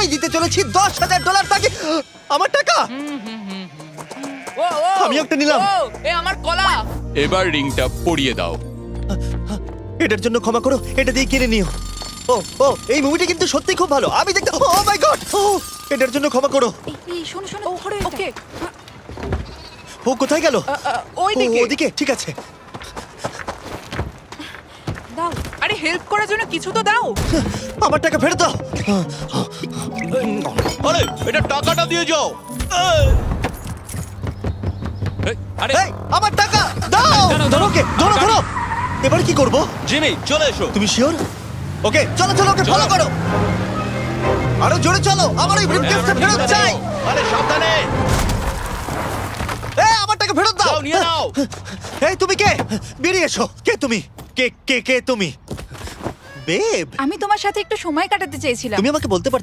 আমি দিতে চলেছি $10,000 তাকে। আমার টাকা। ও ও আমি একটা নিলাম। ও এ আমার কলা। এবার রিংটা পরিয়ে দাও। এটার জন্য ক্ষমা করো, এটা দিয়ে কিনে নিও। ও ও এই মুভিটা কিন্তু সত্যি খুব ভালো। আমি দেখতে, ও মাই গড, ও এটার জন্য ক্ষমা করো। এই শোনো শোনো ওকে ও কোথায় গেল? ওই ও, দিকে। ওদিকে, ঠিক আছে। দাও। আরে হেল্প করার জন্য কিছু তো দাও। আমার টাকা ফেরত দাও। আরে এটা টাকাটা দিয়ে যাও। আরে এই, আমার টাকা দাও। দাঁড়াও, ধরো ওকে, ধরো ধরো। এবার কি করব? জিমি চলে এসো। তুমি শিওর? ওকে চলো চলো, ওকে ফলো করো। আরো জোরে চলো, আমার ওই ব্রিফকেসটা ফেরত চাই। আরে সাবধানে। এই আমার টাকা ফেরত দাও। যাও নিয়ে নাও। এই তুমি কে? বেরিয়ে এসো। কে তুমি? কে কে কে তুমি? বেব, আমি তোমার সাথে একটু সময় কাটাতে চেয়েছিলাম। তুমি আমাকে বলতে পারতে